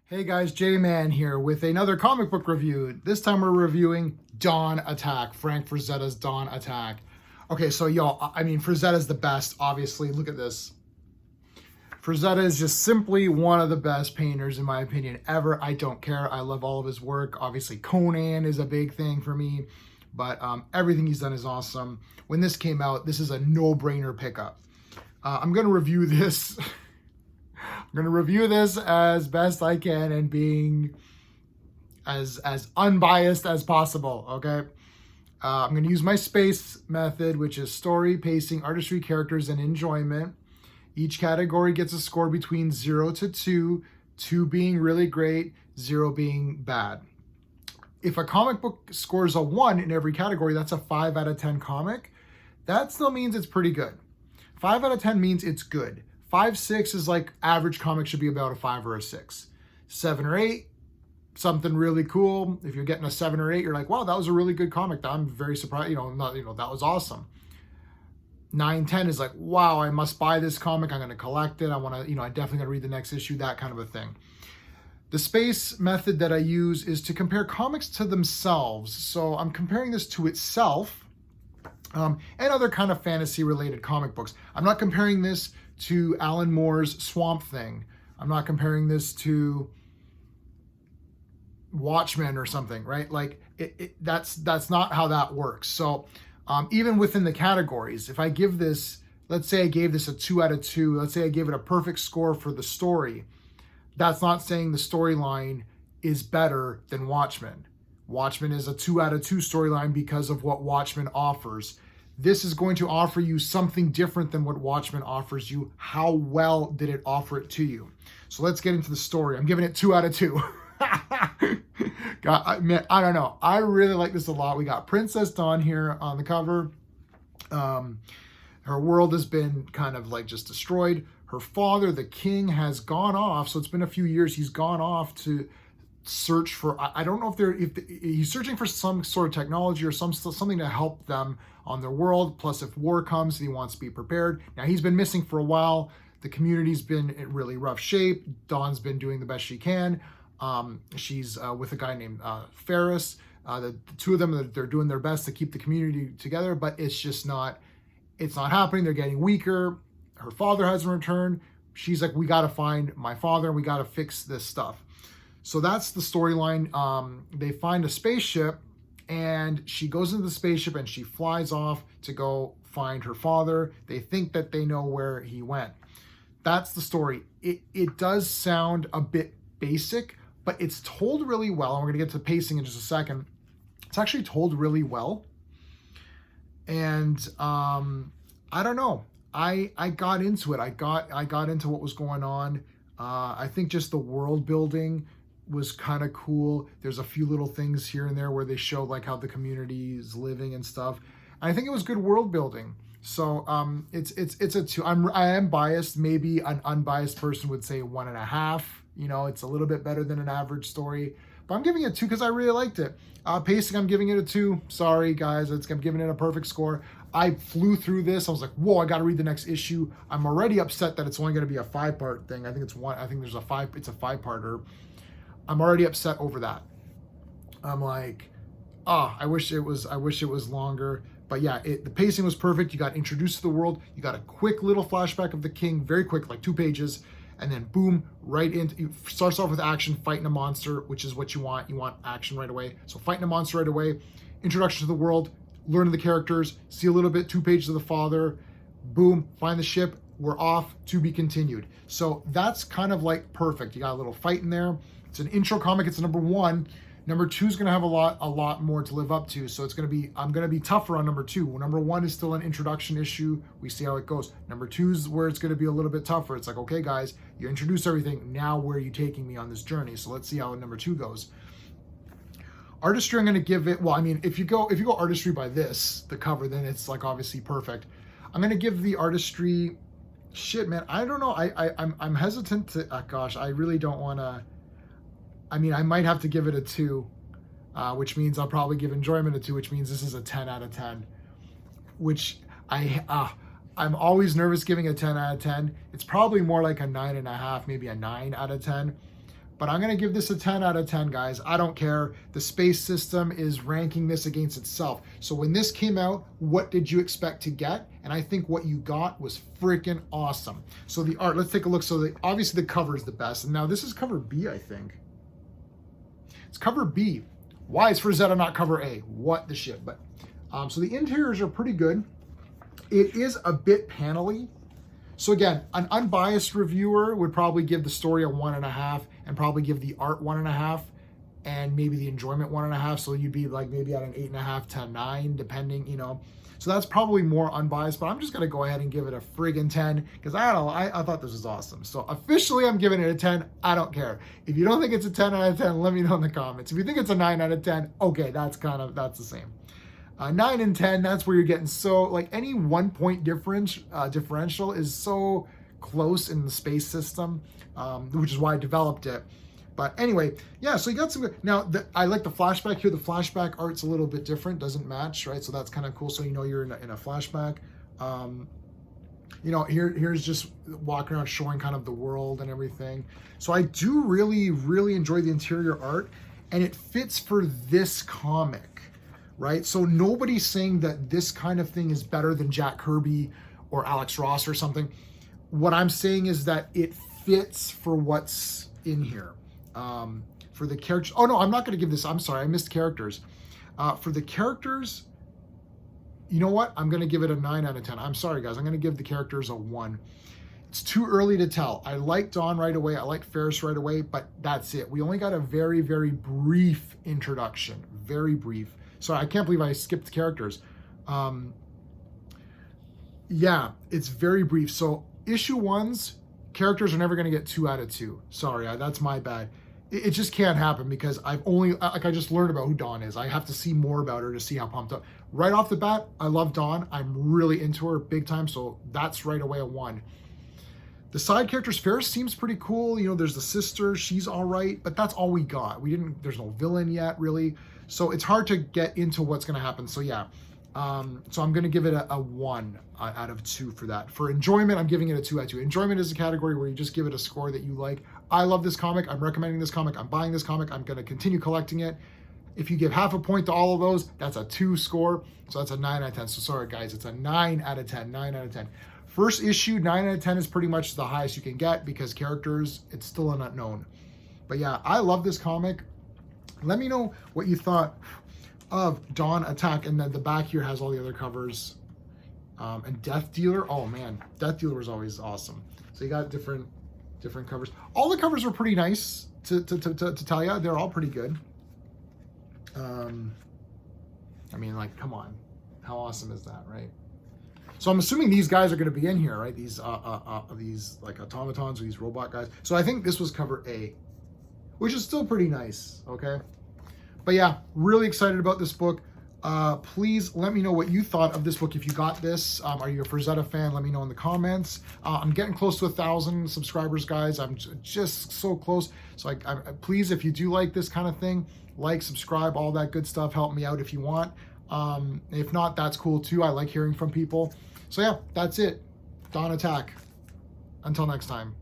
Hey guys, J-Man here with another comic book review. This time we're reviewing Dawn Attack, Frank Frazetta's Dawn Attack. Okay, so y'all, Frazetta's the best, obviously. Look at this. Frazetta is just simply one of the best painters, in my opinion, ever. I don't care. I love all of his work. Obviously, Conan is a big thing for me, but everything he's done is awesome. When this came out, this is a no-brainer pickup. I'm going to review this... I'm going to review this as best I can and being as unbiased as possible, okay? I'm going to use my space method, which is story, pacing, artistry, characters, and enjoyment. Each category gets a score between 0 to 2, 2 being really great, 0 being bad. If a comic book scores a 1 in every category, that's a 5 out of 10 comic. That still means it's pretty good. 5 out of 10 means it's good. 5, 6 is like average comic should be about a 5 or a 6. 7 or 8, something really cool. If you're getting a 7 or 8, you're like, wow, that was a really good comic. I'm very surprised. That was awesome. 9, 10 is like, wow, I must buy this comic. I'm going to collect it. I want to, I definitely got to read the next issue, that kind of a thing. The space method that I use is to compare comics to themselves. So I'm comparing this to itself and other kind of fantasy related comic books. I'm not comparing this to Alan Moore's Swamp Thing. I'm not comparing this to Watchmen or something, right? Like that's not how that works. So even within the categories, if I give this, let's say I gave this a 2 out of 2, let's say I gave it a perfect score for the story, that's not saying the storyline is better than Watchmen. Watchmen is a 2 out of 2 storyline because of what Watchmen offers. This is going to offer you something different than what Watchmen offers you. How well did it offer it to you? So let's get into the story. I'm giving it 2 out of 2. God, man, I don't know. I really like this a lot. We got Princess Dawn here on the cover. Her world has been kind of like just destroyed. Her father, the king, has gone off. So it's been a few years. He's gone off to search for, I don't know if he's searching for some sort of technology or something to help them on their world. Plus, if war comes, he wants to be prepared. Now, he's been missing for a while. The community's been in really rough shape. Dawn's been doing the best she can. She's with a guy named Ferris. The two of them, they're doing their best to keep the community together, but it's just not happening. They're getting weaker. Her father hasn't returned. She's like, we got to find my father and we got to fix this stuff. So that's the storyline. They find a spaceship and she goes into the spaceship and she flies off to go find her father. They think that they know where he went. That's the story. It does sound a bit basic, but it's told really well. And we're going to get to pacing in just a second. It's actually told really well. And I don't know. I got into it. I got into what was going on. I think just the world building was kind of cool. There's a few little things here and there where they show like how the community is living and stuff. And I think it was good world building. So it's a 2. I am biased. Maybe an unbiased person would say 1.5. It's a little bit better than an average story. But I'm giving it 2 because I really liked it. Pacing, I'm giving it a 2. Sorry, guys. I'm giving it a perfect score. I flew through this. I was like, whoa, I got to read the next issue. I'm already upset that it's only going to be a 5-part thing. I think it's a 5-parter. I'm already upset over that. I'm like, I wish it was longer. But yeah, the pacing was perfect. You got introduced to the world. You got a quick little flashback of the king, very quick, like 2 pages. And then boom, right into, it starts off with action, fighting a monster, which is what you want. You want action right away. So fighting a monster right away, introduction to the world, learning the characters, see a little bit, 2 pages of the father, boom, find the ship, we're off, to be continued. So that's kind of like perfect. You got a little fight in there. It's an intro comic, it's number 1. Number 2 is gonna have a lot more to live up to. So I'm gonna be tougher on number 2. Number 1 is still an introduction issue. We see how it goes. Number 2 is where it's gonna be a little bit tougher. It's like, okay guys, you introduce everything. Now where are you taking me on this journey? So let's see how number 2 goes. Artistry, I'm gonna give it, if you go artistry by this, the cover, then it's like obviously perfect. I'm gonna give the artistry, shit man, I don't know. I'm hesitant to, gosh, I really don't wanna, I might have to give it a 2, which means I'll probably give enjoyment a 2, which means this is a 10 out of 10, which I'm always nervous giving a 10 out of 10. It's probably more like a 9.5, maybe a 9 out of 10. but I'm going to give this a 10 out of 10, guys. I don't care. The space system is ranking this against itself. So when this came out, what did you expect to get? And I think what you got was freaking awesome. So the art, let's take a look. So obviously the cover is the best. And now this is cover B, I think. It's cover B. Why is Frazetta not cover A? What the shit? But so the interiors are pretty good. It is a bit panely. So again, an unbiased reviewer would probably give the story a 1.5 and probably give the art 1.5 and maybe the enjoyment 1.5. So you'd be like maybe at an 8.5 to 9, depending, you know. So that's probably more unbiased, but I'm just gonna go ahead and give it a friggin' 10 because I don't know, I thought this was awesome. So officially I'm giving it a 10. I don't care. If you don't think it's a 10 out of 10, let me know in the comments. If you think it's a 9 out of 10, okay, that's the same. 9 and 10, that's where you're getting so, like any 1 point differential is so close in the space system, which is why I developed it. But anyway, yeah, so you got some good. Now, I like the flashback here. The flashback art's a little bit different, doesn't match, right? So that's kind of cool. So you know you're in a flashback. You know, here's just walking around showing kind of the world and everything. So I do really, really enjoy the interior art, and it fits for this comic. Right? So nobody's saying that this kind of thing is better than Jack Kirby or Alex Ross or something. What I'm saying is that it fits for what's in here. For the characters, oh no, I'm not going to give this, I'm sorry, I missed characters. For the characters, you know what? I'm going to give it a 9 out of 10. I'm sorry, guys. I'm going to give the characters a 1. It's too early to tell. I like Dawn right away. I like Ferris right away, but that's it. We only got a very, very brief introduction. Very brief. Sorry, I can't believe I skipped the characters. Yeah, it's very brief. So issue 1's characters are never going to get 2 out of 2. Sorry, that's my bad. It just can't happen because I've only, like I just learned about who Dawn is. I have to see more about her to see how pumped up. Right off the bat, I love Dawn. I'm really into her big time. So that's right away a 1. The side characters, Ferris seems pretty cool. You know, there's the sister, she's all right, but that's all we got. There's no villain yet really. So it's hard to get into what's going to happen. So yeah, so I'm going to give it a 1 out of 2 for that. For enjoyment, I'm giving it a 2 out of 2. Enjoyment is a category where you just give it a score that you like. I love this comic. I'm recommending this comic. I'm buying this comic. I'm going to continue collecting it. If you give half a point to all of those, that's a 2 score. So that's a 9 out of 10. So sorry, guys, it's a 9 out of 10. 9 out of 10. First issue, 9 out of 10 is pretty much the highest you can get because characters, it's still an unknown. But yeah, I love this comic. Let me know what you thought of Dawn Attack. And then the back here has all the other covers. And Death Dealer. Oh man, Death Dealer was always awesome. So you got different covers. All the covers were pretty nice to tell you. They're all pretty good. I mean, like, come on. How awesome is that, right? So I'm assuming these guys are going to be in here, right? These like automatons or these robot guys. So I think this was cover A, which is still pretty nice, okay? But yeah, really excited about this book. Please let me know what you thought of this book if you got this. Are you a Frazetta fan? Let me know in the comments. I'm getting close to 1,000 subscribers, guys. I'm just so close. So please, if you do like this kind of thing, like, subscribe, all that good stuff. Help me out if you want. If not, that's cool too. I like hearing from people. So yeah, that's it. Dawn Attack. Until next time.